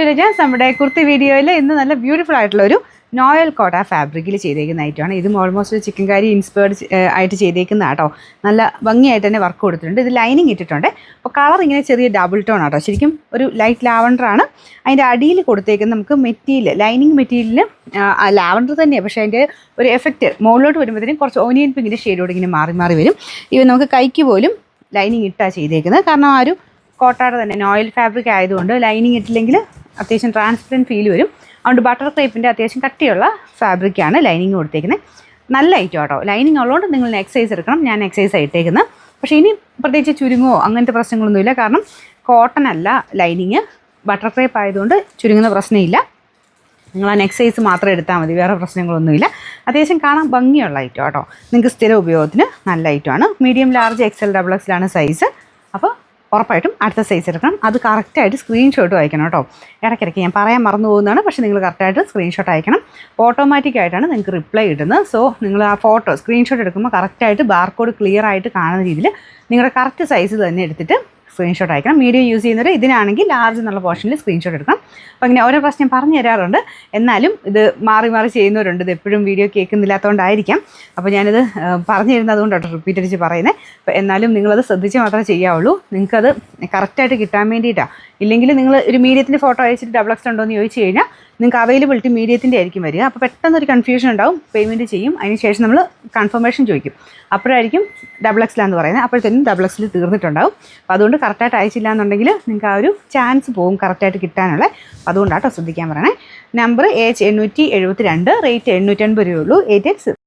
എലിജൻസ് നമ്മുടെ കുർത്തി വീഡിയോയിൽ ഇന്ന് നല്ല ബ്യൂട്ടിഫുൾ ആയിട്ടുള്ള ഒരു നോയൽ കോട്ട ഫാബ്രിക്കിൽ ചെയ്തേക്കുന്ന ഐറ്റമാണ്. ഇതും ഓൾമോസ്റ്റ് ഒരു ചിക്കൻ കറി ഇൻസ്പയർഡ് ആയിട്ട് ചെയ്തേക്കുന്ന കേട്ടോ. നല്ല ഭംഗിയായിട്ട് തന്നെ വർക്ക് കൊടുത്തിട്ടുണ്ട്. ഇത് ലൈനിങ് ഇട്ടിട്ടുണ്ട്. അപ്പോൾ കളർ ഇങ്ങനെ ചെറിയ ഡബിൾ ടോൺ ആട്ടോ. ശരിക്കും ഒരു ലൈറ്റ് ലാവണ്ടറാണ്. അതിൻ്റെ അടിയിൽ കൊടുത്തേക്കുന്ന നമുക്ക് മെറ്റീരിയൽ ലൈനിങ് മെറ്റീരിയലിന് ലാവണ്ടർ തന്നെയാണ്, പക്ഷേ അതിൻ്റെ ഒരു എഫക്റ്റ് മുകളിലോട്ട് വരുമ്പോഴത്തേനും കുറച്ച് ഓനിയൻ പിങ്കിൻ്റെ ഷെയ്ഡോട് ഇങ്ങനെ മാറി മാറി വരും. ഇവ നമുക്ക് കൈക്ക് പോലും ലൈനിങ് ഇട്ടാണ് ചെയ്തേക്കുന്നത്. കാരണം ആ ഒരു കോട്ടയുടെ തന്നെ നോയൽ ഫാബ്രിക് ആയതുകൊണ്ട് ലൈനിങ് ഇട്ടില്ലെങ്കിൽ അത്യാവശ്യം ട്രാൻസ്പെറൻറ്റ് ഫീൽ വരും. അതുകൊണ്ട് ബട്ടർ ക്രേപ്പിൻ്റെ അത്യാവശ്യം കട്ടിയുള്ള ഫാബ്രിക്കാണ് ലൈനിങ് കൊടുത്തേക്കുന്നത്. നല്ല ഐറ്റം കേട്ടോ. ലൈനിങ് ഉള്ളതുകൊണ്ട് നിങ്ങൾ എക്സൈസ് എടുക്കണം. ഞാൻ എക്സൈസ് ആയിട്ടേക്കുന്നത്. പക്ഷേ ഇനി പ്രത്യേകിച്ച് ചുരുങ്ങോ അങ്ങനത്തെ പ്രശ്നങ്ങളൊന്നുമില്ല. കാരണം കോട്ടൺ അല്ല ലൈനിങ്, ബട്ടർ ക്രേപ്പ് ആയതുകൊണ്ട് ചുരുങ്ങുന്ന പ്രശ്നമില്ല. നിങ്ങൾ ആ എക്സൈസ് മാത്രം എടുത്താൽ മതി, വേറെ പ്രശ്നങ്ങളൊന്നുമില്ല. അത്യാവശ്യം കാണാൻ ഭംഗിയുള്ള ഐറ്റം കേട്ടോ. നിങ്ങൾക്ക് സ്ഥിര ഉപയോഗത്തിന് നല്ല ഐറ്റമാണ്. Medium large XL XXL size. അപ്പോൾ ഉറപ്പായിട്ടും അടുത്ത സൈസ് എടുക്കണം. അത് കറക്റ്റായിട്ട് സ്ക്രീൻഷോട്ടും അയക്കണം കേട്ടോ. ഇടയ്ക്കിടയ്ക്ക് ഞാൻ പറയാൻ മറന്നു പോകുന്നതാണ്, പക്ഷേ നിങ്ങൾ കറക്റ്റായിട്ട് സ്ക്രീൻഷോട്ട് അയക്കണം. ഓട്ടോമാറ്റിക്കായിട്ടാണ് നിങ്ങൾക്ക് റിപ്ലൈ ഇടുന്നത്. സോ നിങ്ങൾ ആ ഫോട്ടോ സ്ക്രീൻഷോട്ട് എടുക്കുമ്പോൾ കറക്റ്റായിട്ട് ബാർകോഡ് ക്ലിയർ ആയിട്ട് കാണുന്ന രീതിയിൽ നിങ്ങളുടെ കറക്റ്റ് സൈസ് തന്നെ എടുത്തിട്ട് സ്ക്രീൻഷോട്ട് അയക്കണം. മീഡിയം യൂസ് ചെയ്യുന്നവർ ഇതിനാണെങ്കിൽ ലാർജ് എന്നുള്ള പോർഷനിൽ സ്ക്രീൻഷോട്ട് എടുക്കണം. അപ്പോൾ അങ്ങനെ ഓരോ പ്രശ്നം പറഞ്ഞു തരാറുണ്ട്. എന്നാലും ഇത് മാറി മാറി ചെയ്യുന്നവരുണ്ട്. ഇത് എപ്പോഴും വീഡിയോ കേൾക്കുന്നില്ലാത്തതുകൊണ്ടായിരിക്കാം. അപ്പോൾ ഞാനിത് പറഞ്ഞു തരുന്നതുകൊണ്ടാണ് റിപ്പീറ്റ് അടിച്ച് പറയുന്നത്. അപ്പോൾ എന്നാലും നിങ്ങളത് ശ്രദ്ധിച്ച് മാത്രമേ ചെയ്യാവുള്ളൂ. നിങ്ങൾക്കത് കറക്റ്റായിട്ട് കിട്ടാൻ വേണ്ടിയിട്ടാണ്. ഇല്ലെങ്കിൽ നിങ്ങൾ ഒരു മീഡിയത്തിൻ്റെ ഫോട്ടോ അയച്ചിട്ട് XXL ഉണ്ടോ എന്ന് ചോദിച്ചു കഴിഞ്ഞാൽ നിങ്ങൾക്ക് അവൈലബിലിറ്റി മീഡിയത്തിൻ്റെ ആയിരിക്കും വരിക. അപ്പോൾ പെട്ടെന്നൊരു കൺഫ്യൂഷൻ ഉണ്ടാവും. പേയ്മെൻറ്റ് ചെയ്യും, അതിന് ശേഷം നമ്മൾ കൺഫർമേഷൻ ചോദിക്കും. അപ്പോഴായിരിക്കും XXL എന്ന് പറയുന്നത്. അപ്പോഴത്തേനും XXL തീർന്നിട്ടുണ്ടാവും. അപ്പോൾ അതുകൊണ്ട് കറക്റ്റായിട്ട് അയച്ചില്ല എന്നുണ്ടെങ്കിൽ നിങ്ങൾക്ക് ആ ഒരു ചാൻസ് പോകും കറക്റ്റായിട്ട് കിട്ടാനുള്ള. അതുകൊണ്ടാട്ടോ ശ്രദ്ധിക്കാൻ പറയണേ. നമ്പർ AH872, റേറ്റ് 850 രൂപയുള്ളൂ. 8X